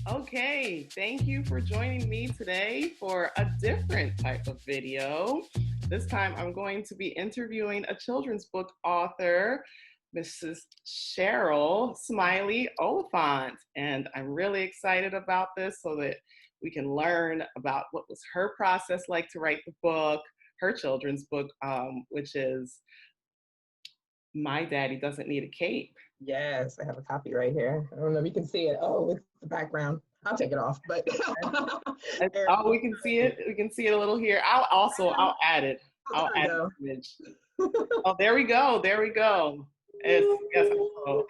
Okay, thank you for joining me today for a different type of video. This time I'm going to be interviewing a children's book author, Mrs. Sheryl Smiley Oliphant. And I'm really excited about this so that we can learn about what was her process like to write the book, her children's book, which is My Daddy Doesn't Need a Cape. Yes, I have a copy right here. I don't know if you can see it. Oh, it's the background. I'll take it off, but Oh, we can see it. We can see it a little here. I'll add it. oh, I'll there we add go. the image. Oh, there we go. There we go. It's, yes. Oh.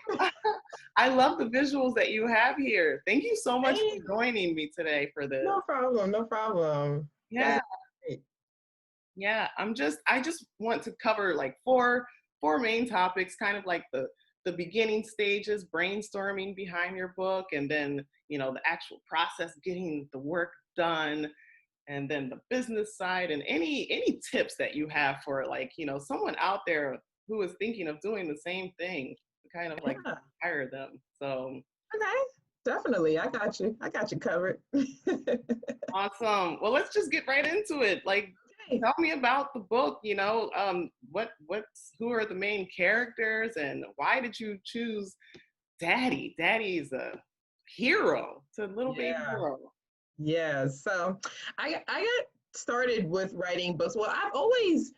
I love the visuals that you have here. Thank you so much for joining me today for this. No problem. No problem. Yeah. Yeah. I just want to cover like four main topics, kind of like the beginning stages, brainstorming behind your book, and then, the actual process, getting the work done, and then the business side, and any tips that you have for, like, someone out there who is thinking of doing the same thing to kind of like Yeah. hire them. So Okay. Definitely. I got you. I got you covered. awesome. Well, let's just get right into it. Like, Okay. tell me about the book. Who are the main characters, and why did you choose Daddy? Daddy is a hero. It's a little baby Yeah. hero. Yeah. So I got started with writing books. Well, I've always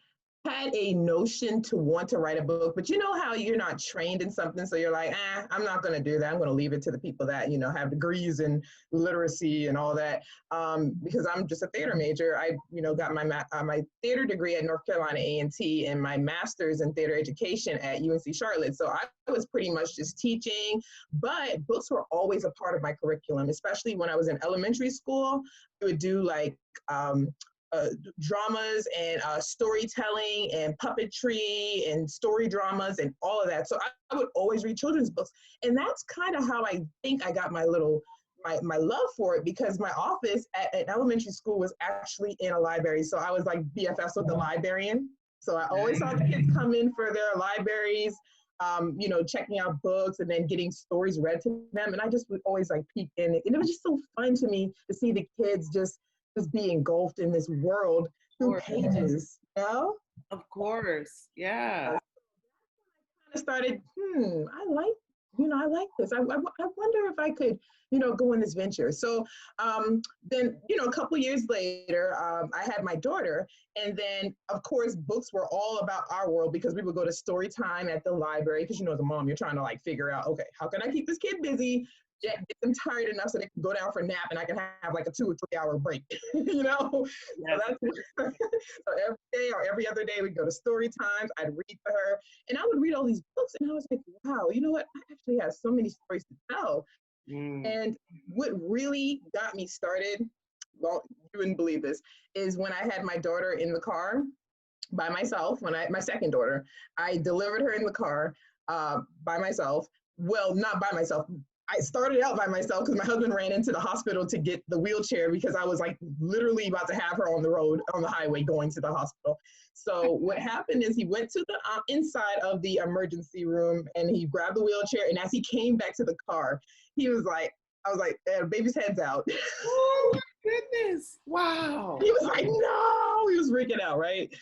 had a notion to want to write a book, but you know how you're not trained in something, so you're like, I'm not going to do that. I'm going to leave it to the people that have degrees in literacy and all that. Because I'm just a theater major. I got my theater degree at North Carolina A&T and my master's in theater education at UNC Charlotte. So I was pretty much just teaching, but books were always a part of my curriculum, especially when I was in elementary school. I would do like dramas and storytelling and puppetry and story dramas and all of that. So I would always read children's books. And that's kind of how I think I got my love for it, because my office at elementary school was actually in a library. So I was like BFFs with the librarian. So I always saw the kids come in for their libraries, checking out books and then getting stories read to them. And I just would always like peek in it. And it was just so fun to me to see the kids just be engulfed in this world through pages, Of course, yeah. I started, I like this. I wonder if I could, go in this venture. So then, a couple years later, I had my daughter. And then, of course, books were all about our world, because we would go to story time at the library. Because, as a mom, you're trying to like figure out, okay, how can I keep this kid busy? Get them tired enough so they can go down for a nap and I can have like a 2 or 3 hour break, Yes. So so every day or every other day we'd go to story times. I'd read to her and I would read all these books and I was like, wow, you know what? I actually have so many stories to tell. And what really got me started, well, you wouldn't believe this, is when I had my daughter in the car by myself. My second daughter, I delivered her in the car by myself. Well, not by myself. I started out by myself because my husband ran into the hospital to get the wheelchair, because I was like literally about to have her on the road, on the highway going to the hospital. So what happened is he went to the inside of the emergency room and he grabbed the wheelchair. And as he came back to the car, he was like, I was like, baby's head's out. Oh my goodness. Wow. He was like, no, he was freaking out, right?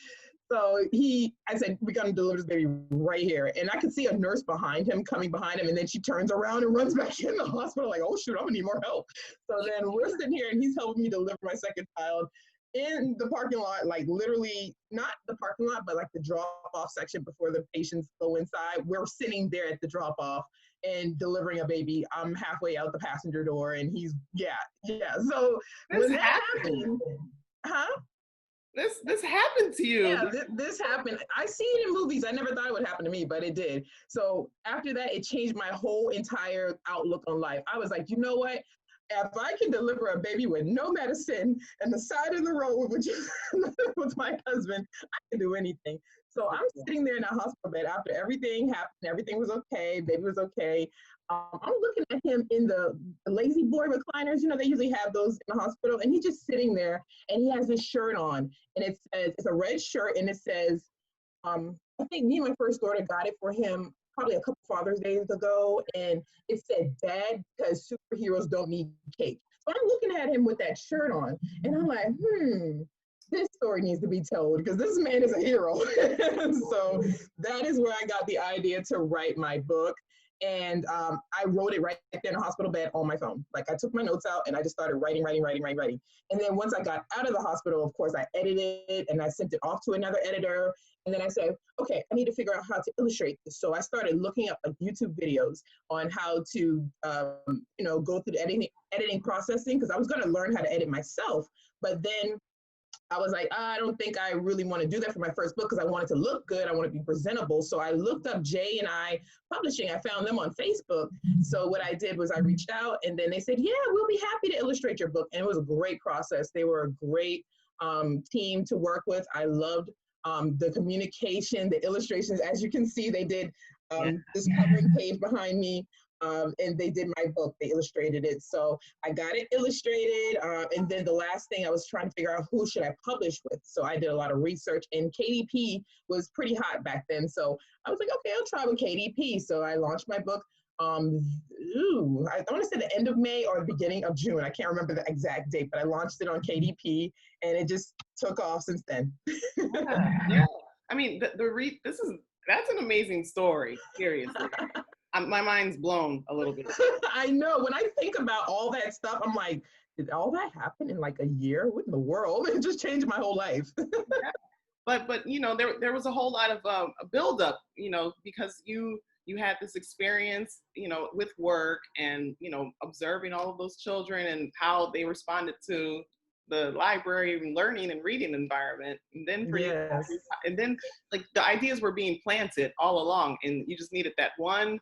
So I said, we're going to deliver this baby right here. And I could see a nurse coming behind him. And then she turns around and runs back in the hospital like, oh, shoot, I'm going to need more help. So then we're sitting here and he's helping me deliver my second child in the parking lot, like literally not the parking lot, but like the drop-off section before the patients go inside. We're sitting there at the drop-off and delivering a baby. I'm halfway out the passenger door and he's, yeah. So when that happened, This happened to you. Yeah, this happened. I see it in movies. I never thought it would happen to me, but it did. So after that, it changed my whole entire outlook on life. I was like, you know what? If I can deliver a baby with no medicine and the side of the road with my husband, I can do anything. So I'm sitting there in a hospital bed after everything happened. Everything was okay. Baby was okay. I'm looking at him in the lazy boy recliners. They usually have those in the hospital. And he's just sitting there and he has this shirt on. And it says, it's a red shirt and it says, I think me and my first daughter got it for him. probably a couple Father's Days ago, and it said, "Dad, because superheroes don't need cake." So I'm looking at him with that shirt on, and I'm like, this story needs to be told because this man is a hero. So that is where I got the idea to write my book. And I wrote it right there in the hospital bed on my phone. Like, I took my notes out and I just started writing. And then once I got out of the hospital, of course, I edited it and I sent it off to another editor. And then I said, okay, I need to figure out how to illustrate this. So I started looking up like YouTube videos on how to, go through the editing processing, because I was going to learn how to edit myself. But then I was like, I don't think I really want to do that for my first book, because I want it to look good. I want to be presentable. So I looked up J&I Publishing. I found them on Facebook. So what I did was I reached out, and then they said, yeah, we'll be happy to illustrate your book. And it was a great process. They were a great team to work with. I loved the communication, the illustrations. As you can see, they did this covering page behind me. And they did my book, they illustrated it. So I got it illustrated. And then the last thing, I was trying to figure out who should I publish with. So I did a lot of research, and KDP was pretty hot back then. So I was like, okay, I'll try with KDP. So I launched my book. I want to say the end of May or the beginning of June. I can't remember the exact date, but I launched it on KDP, and it just took off since then. Yeah. I mean, that's an amazing story, seriously. My mind's blown a little bit. I know. When I think about all that stuff, I'm like, did all that happen in like a year? What in the world? It just changed my whole life. Yeah. But there was a whole lot of a buildup, because you had this experience, with work and, observing all of those children and how they responded to the library and learning and reading environment. And then like the ideas were being planted all along, and you just needed that one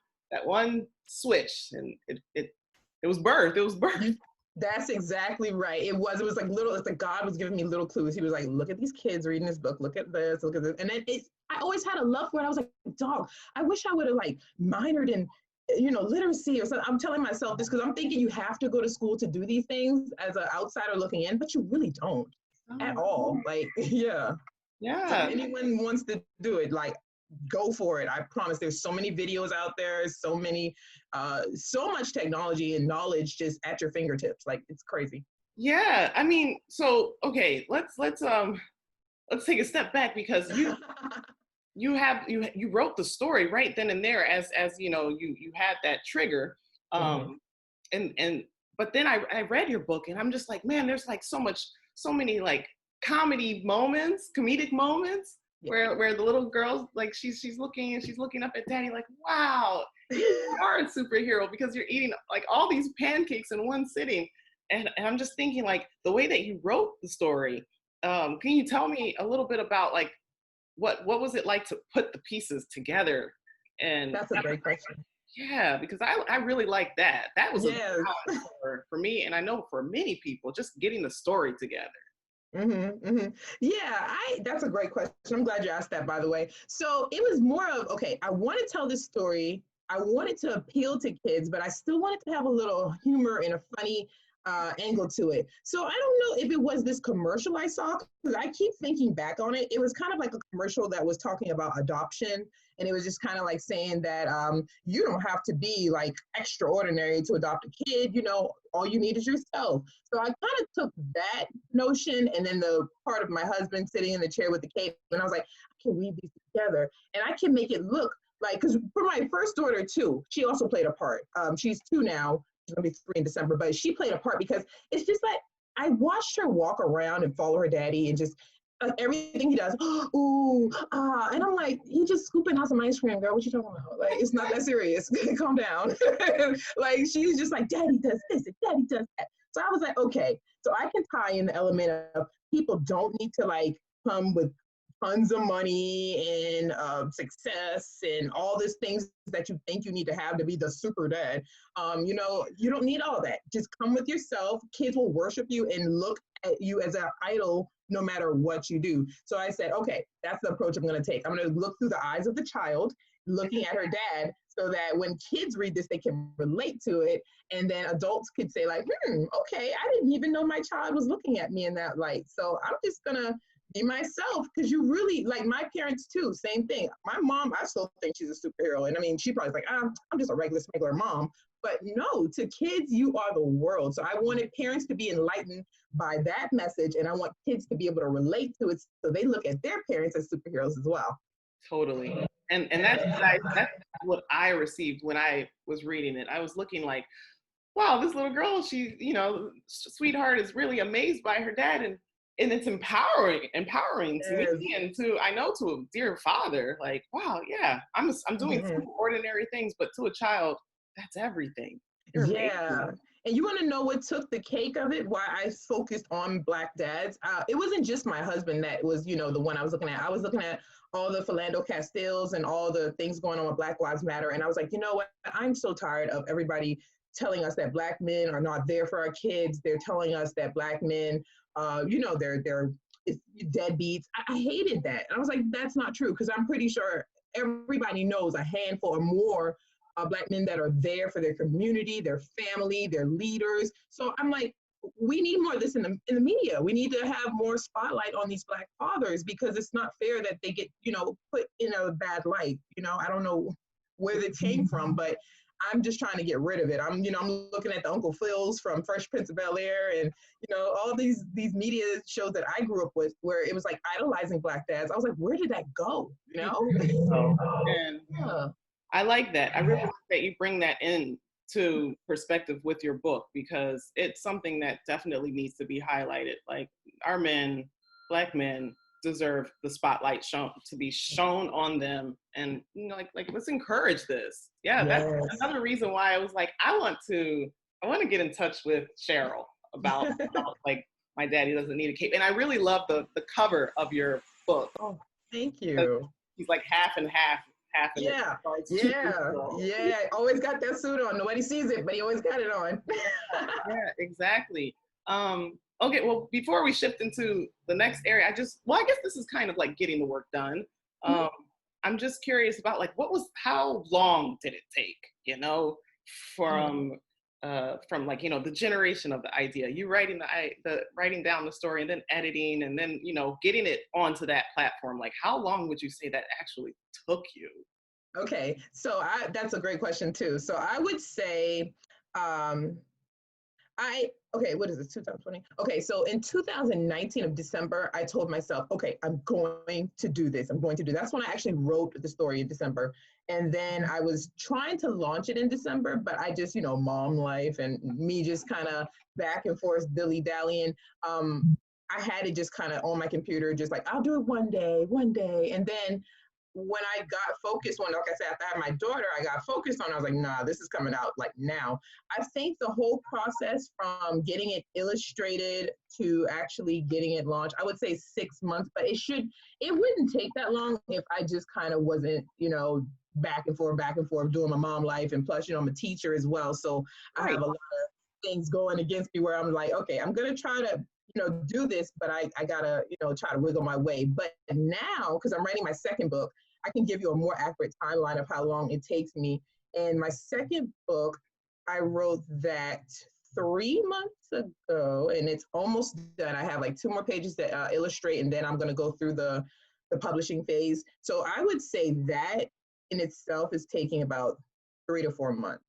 switch, and it was birth. It was birth. That's exactly right. It was like it's like God was giving me little clues. He was like, look at these kids reading this book, look at this, look at this. And then I always had a love for it. I was like, dog, I wish I would have like minored in, literacy or something. I'm telling myself this because I'm thinking you have to go to school to do these things as an outsider looking in, but you really don't at all. Like, yeah. Yeah. So if anyone wants to do it, like, go for it. I promise. There's so many videos out there, so much technology and knowledge just at your fingertips. Like, it's crazy. Yeah. I mean, so, okay, let's take a step back, because you wrote the story right then and there as you had that trigger. But then I read your book, and I'm just like, man, there's like so many like comedic moments. Yeah. Where the little girl, like she's looking up at Daddy like, wow, you are a superhero because you're eating like all these pancakes in one sitting. And I'm just thinking, like, the way that you wrote the story, can you tell me a little bit about like what was it like to put the pieces together? And that's a great question. Yeah, because I really like that. That was a challenge for me, and I know for many people, just getting the story together. Yeah, that's a great question. I'm glad you asked that, by the way. So it was more of, okay, I want to tell this story. I wanted to appeal to kids, but I still wanted to have a little humor and a funny angle to it. So I don't know if it was this commercial I saw, because I keep thinking back on it. It was kind of like a commercial that was talking about adoption. And it was just kind of like saying that you don't have to be like extraordinary to adopt a kid. All you need is yourself. So I kind of took that notion, and then the part of my husband sitting in the chair with the cake, and I was like, I can weave these together, and I can make it look like, because for my first daughter too, she also played a part. She's 2 now. She's gonna be 3 in December, but she played a part because it's just like I watched her walk around and follow her daddy, and just everything he does, and I'm like, he just scooping out some ice cream, girl. What you talking about? Like, it's not that serious. Calm down. Like, she's just like, Daddy does this and Daddy does that. So I was like, okay, so I can tie in the element of people don't need to like come with tons of money and success and all these things that you think you need to have to be the super dad. You don't need all that. Just come with yourself. Kids will worship you and look at you as an idol no matter what you do. So I said, okay, that's the approach I'm going to take. I'm going to look through the eyes of the child, looking at her dad, so that when kids read this, they can relate to it. And then adults could say like, okay, I didn't even know my child was looking at me in that light. So I'm just going to be myself, because you really, like my parents too, same thing. My mom, I still think she's a superhero. And I mean, she probably like, I'm just a regular mom. But no, to kids, you are the world. So I wanted parents to be enlightened by that message. And I want kids to be able to relate to it so they look at their parents as superheroes as well. Totally. And that's what I received when I was reading it. I was looking like, wow, this little girl, she, sweetheart is really amazed by her dad, and it's empowering to me, Yes. and to, I know, to a dear father, like, wow, yeah, I'm doing some ordinary things, but to a child, that's everything. You're Yeah. amazing. And you want to know what took the cake of it? Why I focused on Black dads? It wasn't just my husband that was, the one I was looking at. I was looking at all the Philando Castiles and all the things going on with Black Lives Matter. And I was like, you know what? I'm so tired of everybody telling us that Black men are not there for our kids. They're telling us that Black men, they're deadbeats. I hated that. And I was like, that's not true, because I'm pretty sure everybody knows a handful or more Black men that are there for their community, their family, their leaders. So I'm like, we need more of this in the media. We need to have more spotlight on these Black fathers, because it's not fair that they get, put in a bad light. I don't know where they came from, but I'm just trying to get rid of it. I'm looking at the Uncle Phil's from Fresh Prince of Bel-Air, and all these media shows that I grew up with, where it was like idolizing Black dads. I was like, where did that go? Oh, and Yeah. I like that. I really like that you bring that in to perspective with your book, because it's something that definitely needs to be highlighted. Like, our men, Black men, deserve the spotlight to be shown on them, and like let's encourage this. Yeah, that's another reason why I was like, I want to get in touch with Sheryl about like, my daddy doesn't need a cape. And I really love the cover of your book. Oh, thank you. He's like half and half. Yeah. Always got that suit on. Nobody sees it, but he always got it on. Yeah, exactly. Okay, well, before we shift into the next area, I guess this is kind of like getting the work done. I'm just curious about, like, how long did it take, from like, the generation of the idea, you writing writing down the story, and then editing, and then, getting it onto that platform. Like, how long would you say that actually took you? Okay, so that's a great question too. So I would say, what is it, 2020? Okay, so in 2019 of December, I told myself, okay, I'm going to do this. That's when I actually wrote the story in December. And then I was trying to launch it in December, but I just, mom life and me just kind of back and forth, dilly-dallying. I had it just kind of on my computer, just like, I'll do it one day. And then when I got focused on, like I said, after I had my daughter, I got focused on, I was like, nah, this is coming out like now. I think the whole process from getting it illustrated to actually getting it launched, I would say 6 months, but it wouldn't take that long if I just kind of wasn't, back and forth doing my mom life. And plus, I'm a teacher as well. So I have a lot of things going against me where I'm like, okay, I'm going to try to do this, but I gotta, try to wiggle my way. But now, because I'm writing my second book, I can give you a more accurate timeline of how long it takes me. And my second book, I wrote that 3 months ago, and it's almost done. I have like 2 more pages to illustrate, and then I'm going to go through the publishing phase. So I would say that in itself is taking about 3 to 4 months.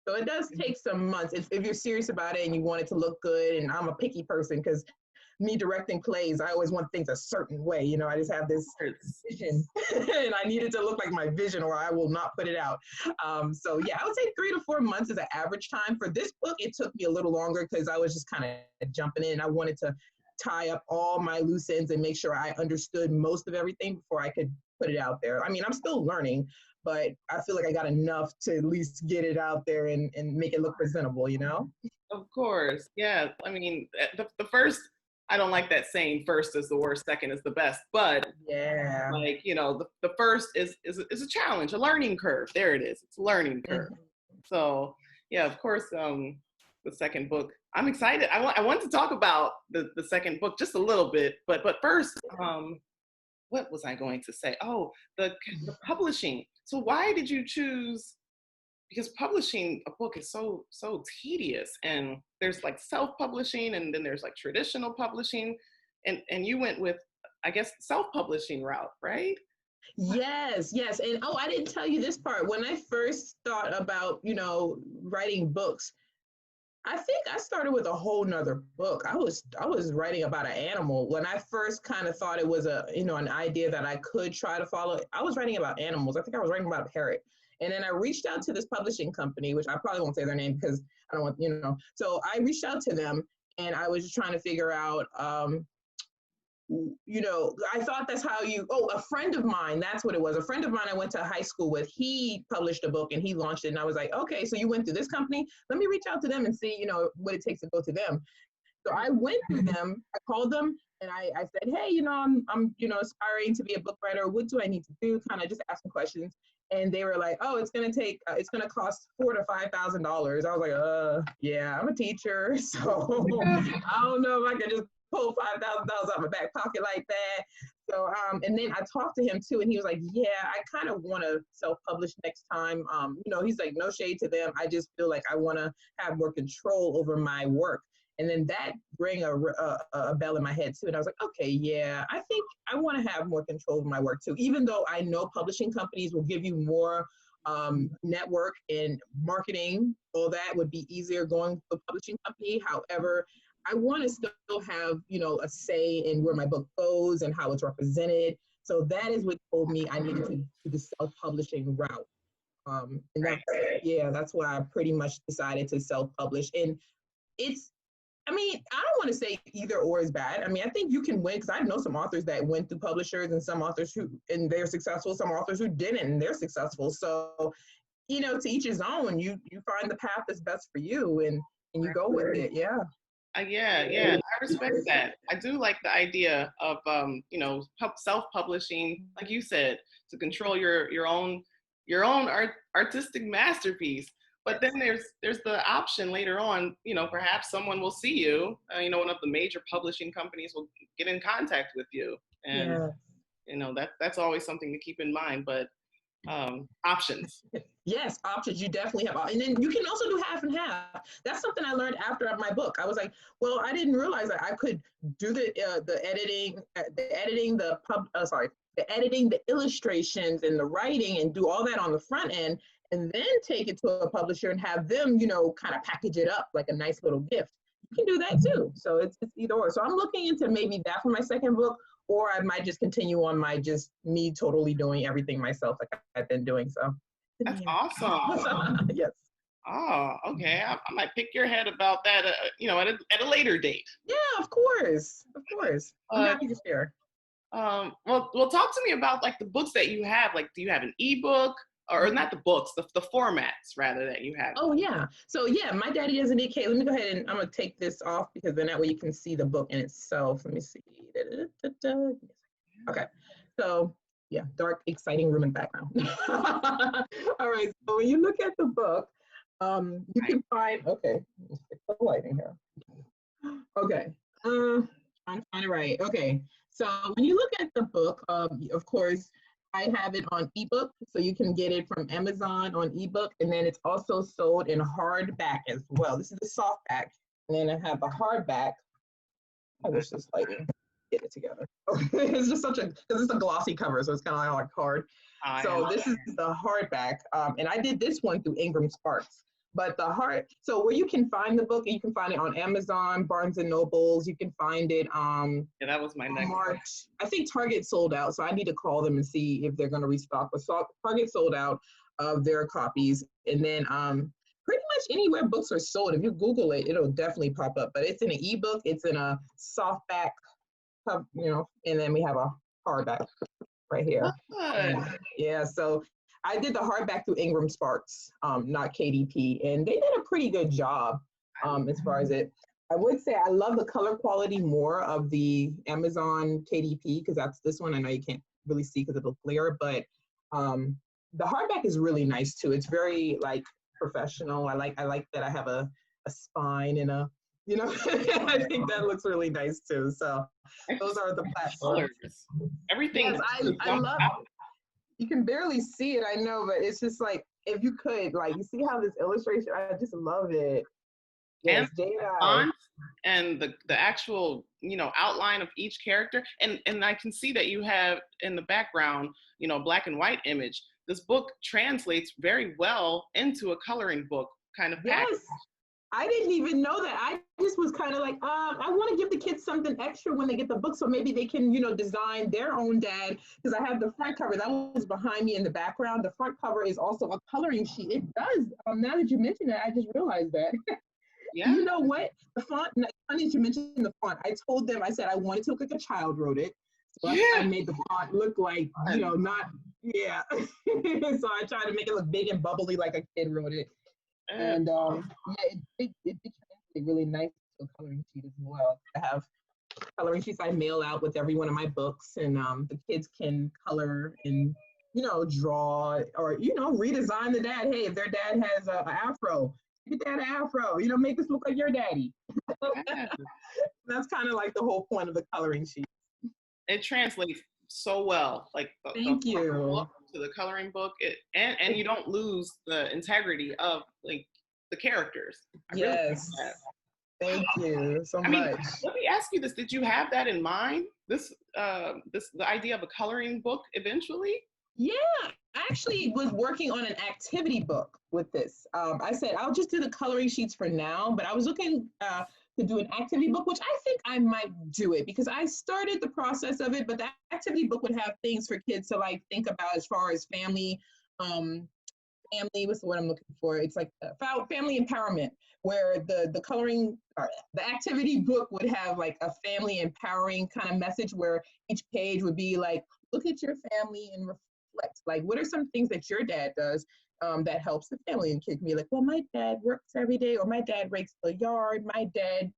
So it does take some months if you're serious about it and you want it to look good. And I'm a picky person, because me directing plays, I always want things a certain way. I just have this vision and I need it to look like my vision, or I will not put it out. So yeah, I would say 3 to 4 months is an average time. For this book, it took me a little longer because I was just kind of jumping in. I wanted to tie up all my loose ends and make sure I understood most of everything before I could put it out there. I mean, I'm still learning, but I feel like I got enough to at least get it out there and make it look presentable, Of course. Yeah. I mean, the first, I don't like that saying first is the worst, second is the best, but yeah, like, the first is a challenge, a learning curve. There it is. It's a learning curve. So yeah, of course, the second book, I'm excited. I want to talk about the second book just a little bit, but first, what was I going to say? Oh, the publishing. So why did you choose? Because publishing a book is so tedious, and there's like self-publishing, and then there's like traditional publishing, and you went with, I guess, self-publishing route, right? Yes, yes. And oh, I didn't tell you this part. When I first thought about, writing books, I think I started with a whole nother book. I was writing about an animal. When I first kind of thought it was an idea that I could try to follow. I was writing about animals. I think I was writing about a parrot. And then I reached out to this publishing company, which I probably won't say their name because I don't want. So I reached out to them and I was just trying to figure out I thought that's how a friend of mine, that's what it was. A friend of mine I went to high school with, he published a book and he launched it. And I was like, okay, so you went through this company? Let me reach out to them and see, what it takes to go to them. So I went through them, I called them and I said, hey, I'm aspiring to be a book writer. What do I need to do? Kind of just asking questions. And they were like, oh, it's going to cost $4,000 to $5,000. I was like, yeah, I'm a teacher. So I don't know if I can just pull $5,000 out my back pocket like that. So, and then I talked to him too, and he was like, yeah, I kind of want to self-publish next time. He's like, no shade to them. I just feel like I want to have more control over my work. And then that rang a bell in my head too. And I was like, okay, yeah, I think I want to have more control over my work too. Even though I know publishing companies will give you more network and marketing, all that would be easier going to a publishing company. However, I want to still have, a say in where my book goes and how it's represented. So that is what told me I needed to do the self-publishing route. And that's why I pretty much decided to self-publish. And I don't want to say either or is bad. I think you can win because I know some authors that went through publishers and some authors and they're successful, some authors who didn't and they're successful. So, to each his own, you find the path that's best for you and you go with it. Yeah. Yeah, I respect that. I do like the idea of, self-publishing, like you said, to control your own artistic masterpiece. But then there's the option later on, perhaps someone will see you, one of the major publishing companies will get in contact with you, and that's always something to keep in mind. But options. Yes, options. You definitely have, and then you can also do half and half. That's something I learned after my book. I was like, well, I didn't realize that I could do the editing, the editing, the illustrations, and the writing, and do all that on the front end, and then take it to a publisher and have them, kind of package it up like a nice little gift. You can do that too. So it's either or. So I'm looking into maybe that for my second book. Or I might just continue on just me totally doing everything myself like I've been doing. So that's awesome. Yes. Oh, okay. I might pick your head about that, at a later date. Yeah, of course. I'm happy to share. Well, talk to me about like the books that you have. Like, do you have an ebook? Or not the books, the formats rather that you have. Oh yeah. So yeah, My Daddy Doesn't Need Cake. Let me go ahead and I'm gonna take this off because then that way you can see the book in itself. Let me see. Okay. So yeah, dark, exciting room in the background. All right. So when you look at the book, you can find. Okay. Let's fix the lighting here. Okay. Trying to find it right. Okay. So when you look at the book, of course, I have it on ebook, so you can get it from Amazon on ebook, and then it's also sold in hardback as well. This is the softback, and then I have a hardback. I wish this lighting get it together. It's just because it's a glossy cover, so it's kind of like hard. So this is the hardback, and I did this one through Ingram Sparks. But so where you can find the book, you can find it on Amazon, Barnes and Nobles. You can find it. Yeah, that was my next March. I think Target sold out, so I need to call them and see if they're going to restock. But Target sold out of their copies, and then pretty much anywhere books are sold, if you Google it, it'll definitely pop up. But it's in an ebook, it's in a softback, and then we have a hardback right here. Yeah, so I did the hardback through Ingram Sparks, not KDP, and they did a pretty good job as far as it. I would say I love the color quality more of the Amazon KDP because that's this one. I know you can't really see because it'll glare, but the hardback is really nice too. It's very like professional. I like that I have a spine and a, I think that looks really nice too. So those are the platforms. Everything. Yes, I love it. You can barely see it, I know, but it's just like, if you could, like, you see how this illustration, I just love it. And Yes, J&I. font and the actual, outline of each character. And I can see that you have in the background, black and white image. This book translates very well into a coloring book kind of package. Yes. I didn't even know that. I just was kind of like, I want to give the kids something extra when they get the book, so maybe they can, design their own dad. Because I have the front cover that was behind me in the background. The front cover is also a coloring sheet. It does. Now that you mention it, I just realized that. Yeah. You know what? The font. Funny that you mentioned the font. I told them. I said I wanted to look like a child wrote it. So I made the font look like, not. Yeah. So I tried to make it look big and bubbly like a kid wrote it. And it did translate really nice to a coloring sheet as well. I have coloring sheets I mail out with every one of my books, and the kids can color and draw or redesign the dad. Hey, if their dad has an afro, get that afro. Make this look like your daddy. That's kind of like the whole point of the coloring sheet. It translates so well, like Thank you. Book to the coloring book, and you don't lose the integrity of like the characters. Yes. Thank you so much. Let me ask you this: did you have that in mind? The idea of a coloring book eventually? Yeah, I actually was working on an activity book with this. I said I'll just do the coloring sheets for now, but I was looking to do an activity book, which I think I might do it because I started the process of it, but the activity book would have things for kids to like think about as far as family, what's the word I'm looking for? It's like family empowerment, where the coloring, or the activity book would have like a family empowering kind of message where each page would be like, look at your family and reflect. Like, what are some things that your dad does that helps the family? And kids can be like, well, my dad works every day, or my dad rakes the yard, my dad,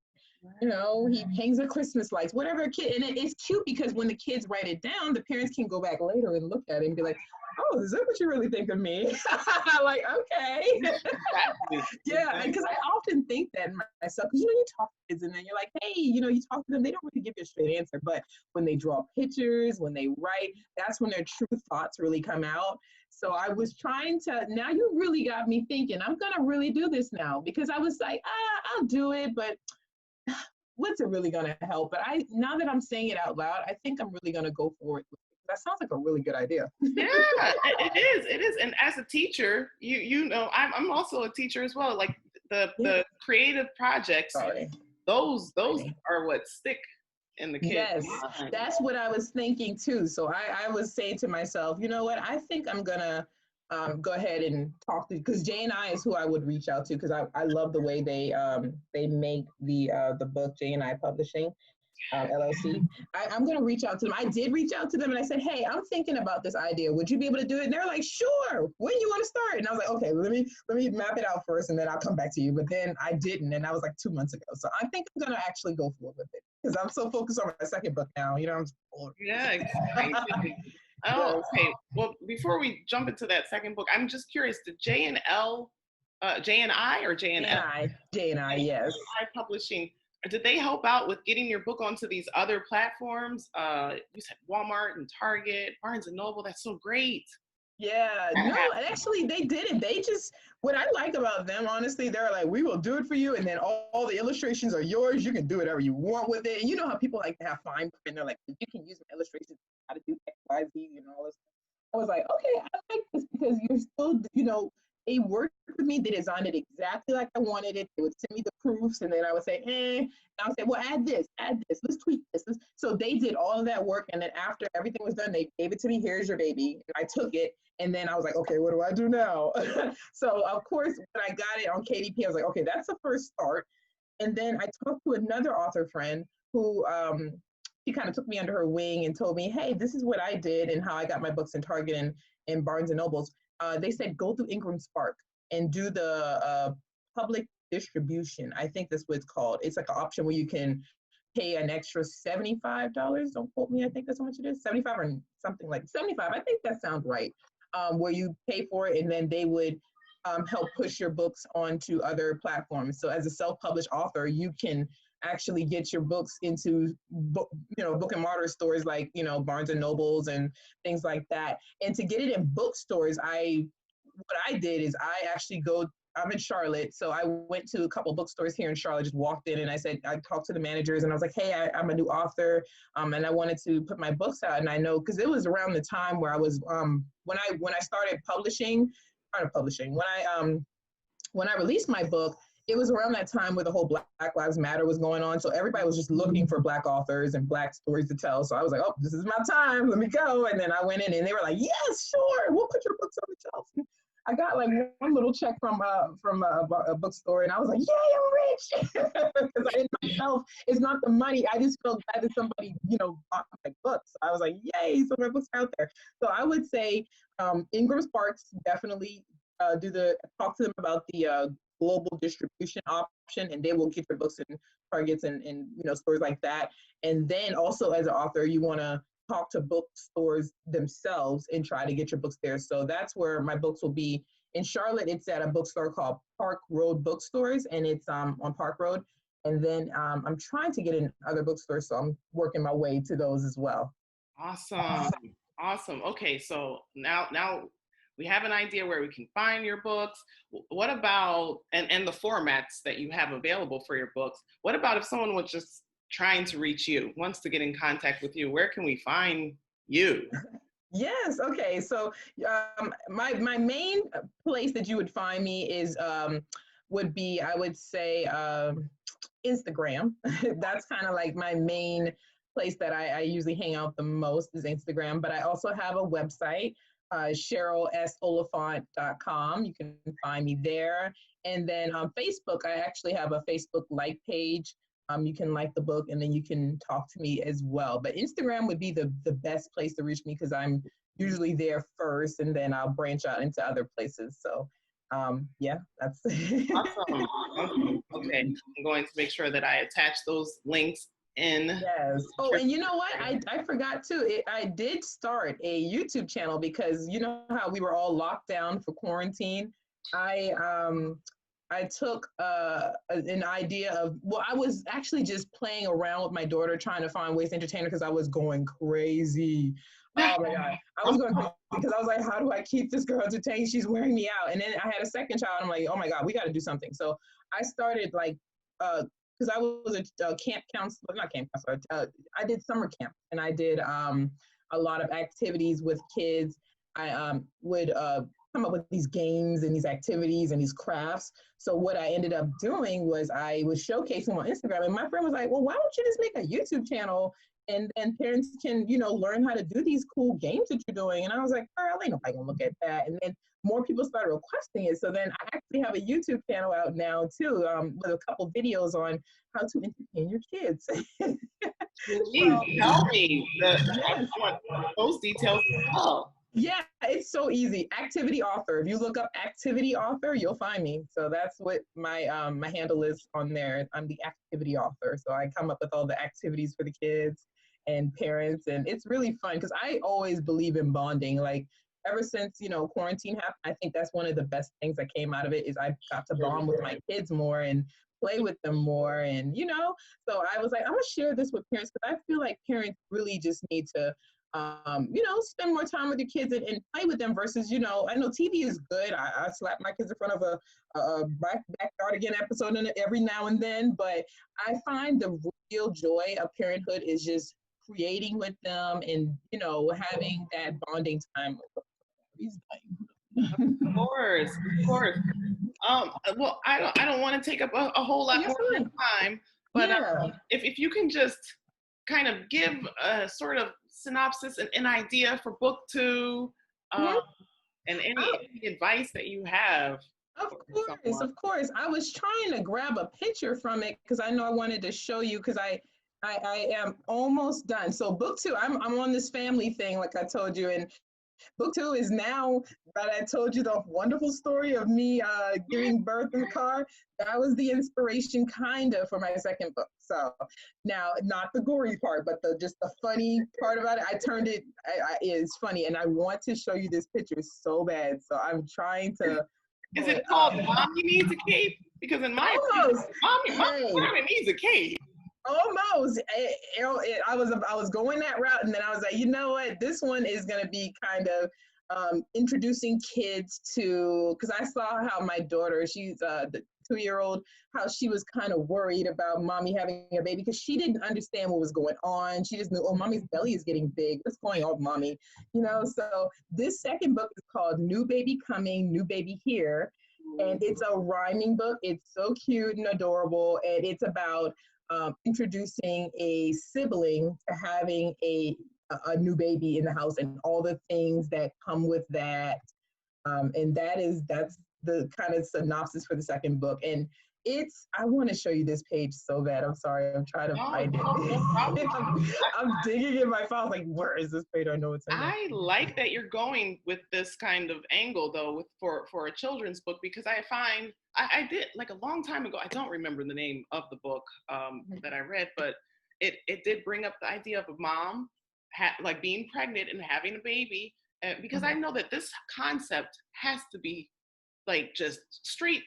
he hangs the Christmas lights, whatever kid. And it's cute because when the kids write it down, the parents can go back later and look at it and be like, oh, is that what you really think of me? Like, okay. Yeah, because I often think that myself, because you talk to kids and then you're like, hey, you talk to them, they don't really give you a straight answer. But when they draw pictures, when they write, that's when their true thoughts really come out. So I was trying to, now you really got me thinking, I'm going to really do this now, because I was like, I'll do it, but what's it really going to help? But now that I'm saying it out loud, I think I'm really going to go for it. That sounds like a really good idea. Yeah, it is. And as a teacher, I'm also a teacher as well. Like the creative projects, those are what stick in the kids' Yes, mind. that's what I was thinking too. So I was saying to myself, you know what? I think I'm gonna go ahead and talk to, because J&I is who I would reach out to, because I love the way they make the book, J&I Publishing. LLC. I'm going to reach out to them. I did reach out to them and I said, hey, I'm thinking about this idea. Would you be able to do it? And they're like, sure. When you want to start? And I was like, okay, let me map it out first and then I'll come back to you. But then I didn't. And that was like 2 months ago. So I think I'm going to actually go forward with it because I'm so focused on my second book now. I'm bored. Yeah, exactly. Oh, okay. Well, before we jump into that second book, I'm just curious, did J&I or J&L? J&I, yes. J&I Publishing, did they help out with getting your book onto these other platforms? You said Walmart and Target, Barnes and Noble. That's so great. Yeah, no, actually they didn't. They just, what I like about them, honestly, they're like, we will do it for you. And then all the illustrations are yours. You can do whatever you want with it. And you know how people like to have fine print. They're like, you can use my illustrations, how to do X, Y, Z, and all this. I was like, okay, I like this because you're still, they worked with me. They designed it exactly like I wanted it. They would send me the proofs, and then I would say, And I would say, well, add this, let's tweak this. So they did all of that work, and then after everything was done, they gave it to me. Here's your baby. And I took it, and then I was like, okay, what do I do now? So of course, when I got it on KDP, I was like, okay, that's the first start. And then I talked to another author friend who she kind of took me under her wing and told me, hey, this is what I did and how I got my books in Target and Barnes and Nobles. They said, go through Ingram Spark and do the public distribution. I think that's what it's called. It's like an option where you can pay an extra $75. Don't quote me. I think that's how much it is. 75 or something like 75. I think that sounds right. Where you pay for it and then they would help push your books onto other platforms. So as a self-published author, you can actually get your books into book and mortar stores like Barnes and Nobles and things like that. And to get it in bookstores, what I did is I actually go I'm in Charlotte, so I went to a couple bookstores here in Charlotte. Just walked in and I talked to the managers, and I was like, "Hey, I'm a new author, and I wanted to put my books out." And I know because it was around the time where I was when I started publishing, kind of publishing when I released my book. It was around that time where the whole Black Lives Matter was going on. So everybody was just looking for Black authors and Black stories to tell. So I was like, oh, this is my time. Let me go. And then I went in and they were like, yes, sure. We'll put your books on the shelf. I got like one little check from a bookstore, and I was like, "Yay, I'm rich!" Because I didn't myself. It's not the money. I just felt glad that somebody, bought my books. I was like, "Yay, so my books out there." So I would say Ingram Sparks definitely talk to them about the global distribution option, and they will get your books in Targets and stores like that. And then also as an author, you want to talk to bookstores themselves and try to get your books there. So that's where my books will be. In Charlotte, it's at a bookstore called Park Road Bookstores, and it's on Park Road. And then I'm trying to get in other bookstores, so I'm working my way to those as well. Awesome. Okay, so now we have an idea where we can find your books. What about, and the formats that you have available for your books? What about if someone was just trying to reach you, wants to get in contact with you? Where can we find you? Yes. Okay. So my main place that you would find me is would be, I would say, Instagram. That's kind of like my main place that I usually hang out the most is Instagram. But I also have a website, SherylSoliphant.com. You can find me there. And then on Facebook, I actually have a Facebook like page. You can like the book, and then you can talk to me as well. But Instagram would be the best place to reach me because I'm usually there first, and then I'll branch out into other places. So, yeah, that's awesome. Okay, I'm going to make sure that I attach those links in. Yes. Oh, and you know what? I forgot too. I did start a YouTube channel because you know how we were all locked down for quarantine. I took an idea of, well, I was actually just playing around with my daughter, trying to find ways to entertain her because I was going crazy. Oh my God. I was going crazy because I was like, how do I keep this girl entertained? She's wearing me out. And then I had a second child. I'm like, oh my God, we got to do something. So I started like, because I was a camp counselor, not camp counselor, I did summer camp, and I did a lot of activities with kids. I would come up with these games and these activities and these crafts. So what I ended up doing was I was showcasing on Instagram, and my friend was like, well, why don't you just make a YouTube channel and parents can, learn how to do these cool games that you're doing. And I was like, girl, ain't nobody gonna look at that. And then more people started requesting it. So then I actually have a YouTube channel out now too, with a couple videos on how to entertain your kids. Please tell me. I want those details as well. Yeah, it's so easy. Activity author. If you look up activity author, you'll find me. So that's what my my handle is on there. I'm the activity author. So I come up with all the activities for the kids and parents, and it's really fun because I always believe in bonding. Like ever since quarantine happened, I think that's one of the best things that came out of it is I got to bond with my kids more and play with them more, and so I was like, I'm gonna share this with parents because I feel like parents really just need to spend more time with your kids and play with them versus, I know TV is good. I slap my kids in front of a Backyard Again episode every now and then, but I find the real joy of parenthood is just creating with them and, having that bonding time. Of course. Well, I don't want to take up a whole lot more time, but if you can just kind of give a sort of synopsis and an idea for book 2, and any advice that you have. Of course. I was trying to grab a picture from it because I know I wanted to show you because I am almost done. So book 2, I'm on this family thing, like I told you, and book 2 is now that I told you the wonderful story of me giving birth in the car. That was the inspiration kind of for my second book. So now, not the gory part, but just the funny part about it. I turned it, it's funny. And I want to show you this picture so bad. So I'm trying to. Is it called Mommy Needs a Cape? Because in my opinion, Mommy needs a cape. Almost. I was going that route, and then I was like, you know what? This one is going to be kind of introducing kids to, because I saw how my daughter, she's the 2-year-old, how she was kind of worried about mommy having a baby because she didn't understand what was going on. She just knew, oh, mommy's belly is getting big. What's going on, mommy? You know, so this second book is called New Baby Coming, New Baby Here. And it's a rhyming book. It's so cute and adorable. And it's about introducing a sibling to having a new baby in the house and all the things that come with that. And that's the kind of synopsis for the second book. And I want to show you this page so bad. I'm sorry. I'm trying to find it. I'm digging in my files like, where is this page? I know it's in there. I like that you're going with this kind of angle though for a children's book, because I find I did like a long time ago. I don't remember the name of the book that I read, but it did bring up the idea of a mom like being pregnant and having a baby, because I know that this concept has to be like just straight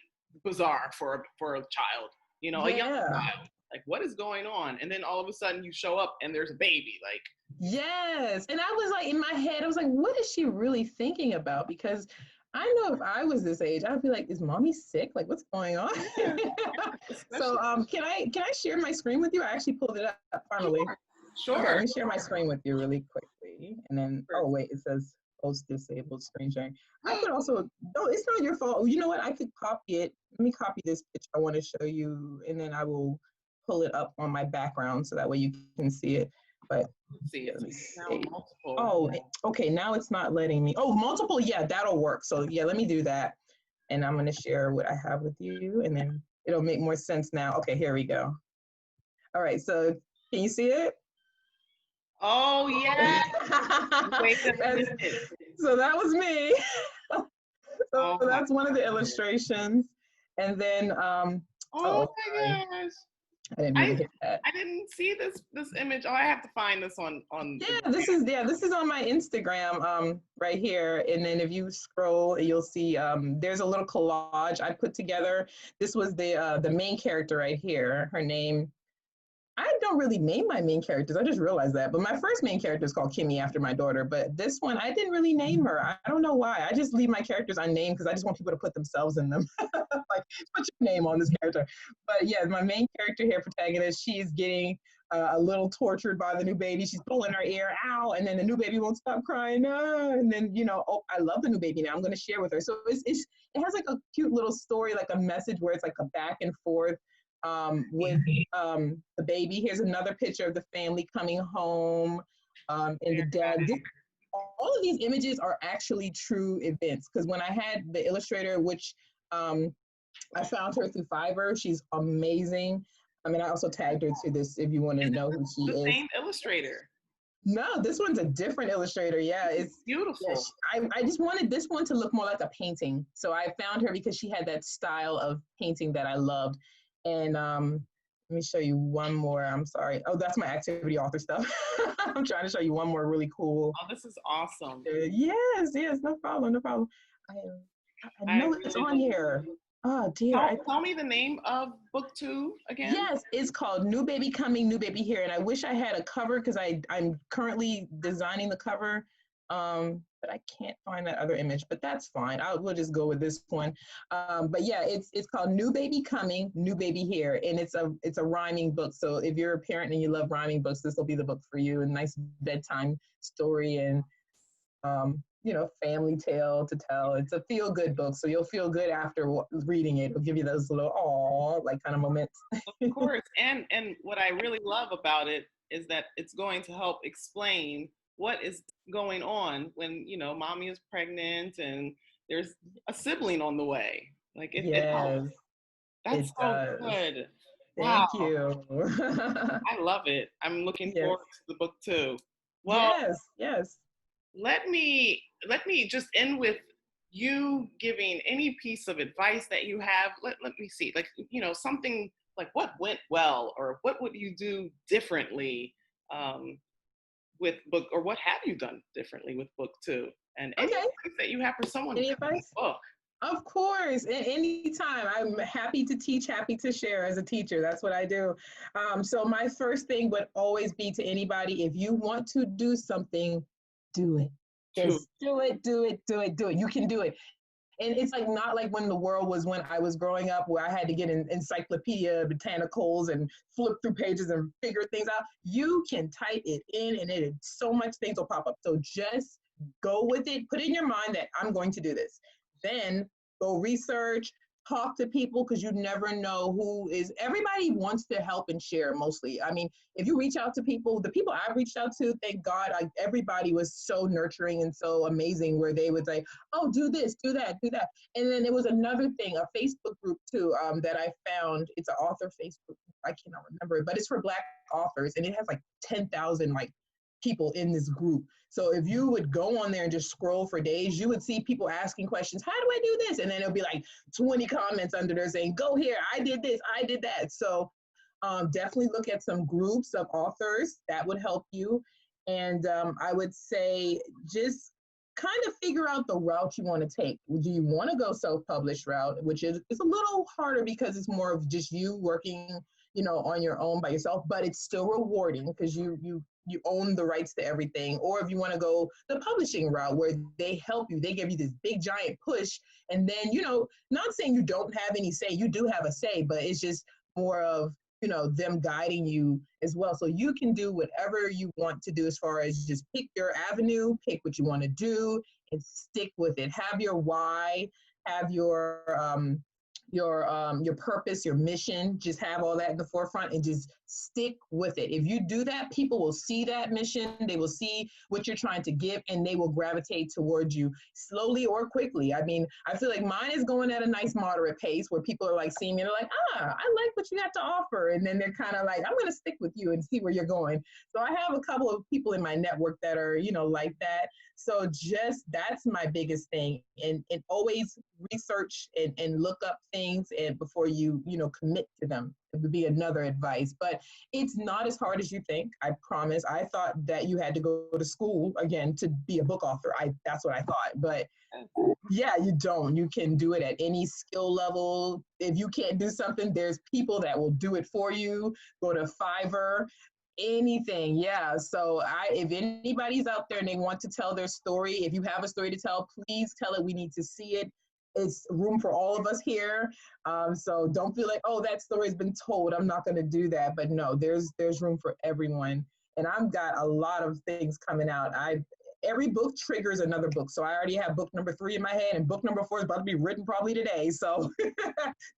bizarre for a child, you know, a young child. Like, what is going on? And then all of a sudden you show up and there's a baby. Like, yes. And I was like, in my head, I was like, what is she really thinking about? Because I know if I was this age, I'd be like, is mommy sick? Like, what's going on? So can I share my screen with you? I actually pulled it up finally. Sure. Okay, let me share my screen with you really quickly. And then, oh wait, it says post disabled screen sharing. I could also, no, it's not your fault. You know what? I could copy it. Let me copy this picture I want to show you, and then I will pull it up on my background so that way you can see it. But let me see. Oh, okay, now it's not letting me. Oh, multiple, yeah, that'll work. So yeah, let me do that. And I'm gonna share what I have with you, and then it'll make more sense now. Okay, here we go. All right, so can you see it? Oh, yeah. Wait a minute. So that was me. So that's one of the illustrations. And then, oh my gosh. I didn't mean to hit that. I didn't see this image. Oh, I have to find this on. Yeah, this is on my Instagram right here. And then if you scroll, you'll see there's a little collage I put together. This was the main character right here. Her name. I don't really name my main characters. I just realized that. But my first main character is called Kimmy after my daughter. But this one, I didn't really name her. I don't know why. I just leave my characters unnamed because I just want people to put themselves in them. Like, put your name on this character. But yeah, my main character here, protagonist, she's getting a little tortured by the new baby. She's pulling her ear out, and then the new baby won't stop crying. And then, you know, oh, I love the new baby now. I'm going to share with her. So it has like a cute little story, like a message where it's like a back and forth. With the baby. Here's another picture of the family coming home, and the dad. All of these images are actually true events, because when I had the illustrator, which I found her through Fiverr, she's amazing. I mean, I also tagged her to this if you want to know who she is. The same illustrator. No, this one's a different illustrator. Yeah, it's beautiful. Yeah, I just wanted this one to look more like a painting. So I found her because she had that style of painting that I loved. And let me show you one more. I'm sorry. Oh, that's my activity author stuff. I'm trying to show you one more really cool. Oh, this is awesome. Yes, no problem. I know it's on here. Oh, dear. Tell me the name of book 2 again. Yes, it's called New Baby Coming, New Baby Here. And I wish I had a cover because I'm currently designing the cover. But I can't find that other image, but that's fine. We'll just go with this one. But yeah, it's called New Baby Coming, New Baby Here. And it's a rhyming book. So if you're a parent and you love rhyming books, this will be the book for you. A nice bedtime story and, you know, family tale to tell. It's a feel-good book. So you'll feel good after reading it. It'll give you those little, aw, like kind of moments. Of course. And what I really love about it is that it's going to help explain what is going on when, you know, mommy is pregnant and there's a sibling on the way. Like it helps. That's so good. Thank you. I love it. I'm looking forward to the book too. Well, yes. Let me just end with you giving any piece of advice that you have. Let me see, like, you know, something like what went well or what would you do differently with book, or what have you done differently with book 2? And any advice that you have for someone. Any advice? Book. Of course, anytime. I'm happy to teach, happy to share as a teacher. That's what I do. So my first thing would always be to anybody, if you want to do something, do it. Just do it, do it, do it, do it. You can do it. And it's like not like when the world was when I was growing up where I had to get an encyclopedia botanicals and flip through pages and figure things out. You can type it in and so much things will pop up. So just go with it. Put in your mind that I'm going to do this. Then go research, talk to people because you never know everybody wants to help and share mostly. I mean, if you reach out to people, the people I've reached out to, thank God, everybody was so nurturing and so amazing where they would say, oh, do this, do that, do that. And then there was another thing, a Facebook group too, that I found. It's an author Facebook group. I cannot remember it, but it's for Black authors and it has like 10,000 people in this group. So if you would go on there and just scroll for days, you would see people asking questions, how do I do this? And then it'll be like 20 comments under there saying, go here, I did this, I did that. So definitely look at some groups of authors that would help you. And I would say just kind of figure out the route you want to take. Do you want to go self-published route, which is a little harder because it's more of just you working, on your own by yourself, but it's still rewarding because you own the rights to everything. Or if you want to go the publishing route where they help you, they give you this big giant push. And then, not saying you don't have any say, you do have a say, but it's just more of, them guiding you as well. So you can do whatever you want to do as far as just pick your avenue, pick what you want to do and stick with it. Have your why, have your purpose, your mission, just have all that in the forefront and just stick with it. If you do that, people will see that mission, they will see what you're trying to give, and they will gravitate towards you slowly or quickly. I mean, I feel like mine is going at a nice moderate pace where people are like seeing me and they're like, I like what you got to offer. And then they're kind of like, I'm going to stick with you and see where you're going. So I have a couple of people in my network that are, like that. So that's my biggest thing. And always research and look up things and before you, commit to them. It would be another advice, but it's not as hard as you think. I promise. I thought that you had to go to school again to be a book author. That's what I thought, but yeah, you don't. You can do it at any skill level. If you can't do something, there's people that will do it for you. Go to Fiverr. Anything. Yeah. So if anybody's out there and they want to tell their story, if you have a story to tell, please tell it. We need to see it. It's room for all of us here. So don't feel like, oh, that story has been told, I'm not going to do that. But no, there's room for everyone. And I've got a lot of things coming out. Every book triggers another book. So I already have book number 3 in my head and book number 4 is about to be written probably today. So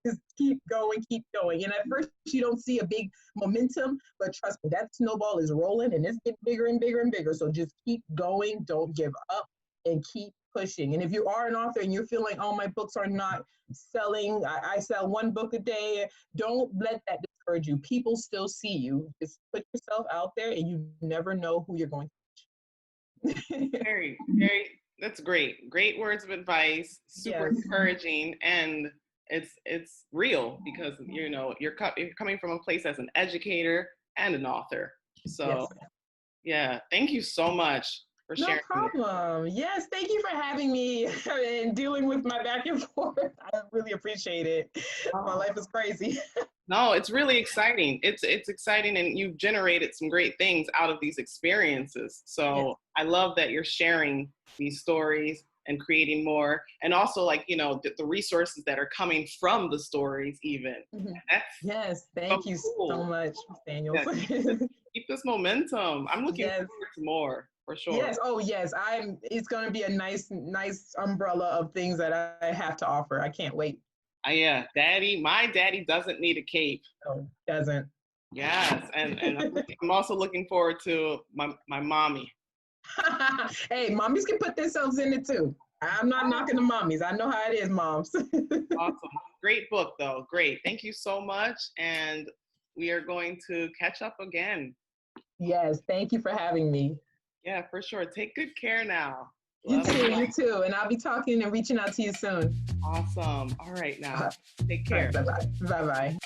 just keep going. And at first you don't see a big momentum, but trust me, that snowball is rolling and it's getting bigger and bigger and bigger. So just keep going. Don't give up and keep pushing. And if you are an author and you're feeling, oh, my books are not selling, I sell 1 book a day, don't let that discourage you. People still see you. Just put yourself out there and you never know who you're going to. Very, very, that's great. Great words of advice, super encouraging, and it's real because, you're coming from a place as an educator and an author. So, yeah, thank you so much for sharing. No problem. Yes, thank you for having me and dealing with my back and forth. I really appreciate it. My life is crazy. No, it's really exciting. It's exciting, and you've generated some great things out of these experiences. So I love that you're sharing these stories and creating more, and also the resources that are coming from the stories even. Yes, thank you so much, Daniel. Keep this momentum. I'm looking forward to more. For sure. Yes. Oh, yes. It's going to be a nice umbrella of things that I have to offer. I can't wait. Yeah. My daddy doesn't need a cape. No, doesn't. Yes. And I'm also looking forward to my mommy. Hey, mommies can put themselves in it too. I'm not knocking the mommies. I know how it is, moms. Awesome. Great book though. Great. Thank you so much. And we are going to catch up again. Yes. Thank you for having me. Yeah, for sure. Take good care now. You too. And I'll be talking and reaching out to you soon. Awesome. All right now. Take care. Bye-bye. Bye-bye.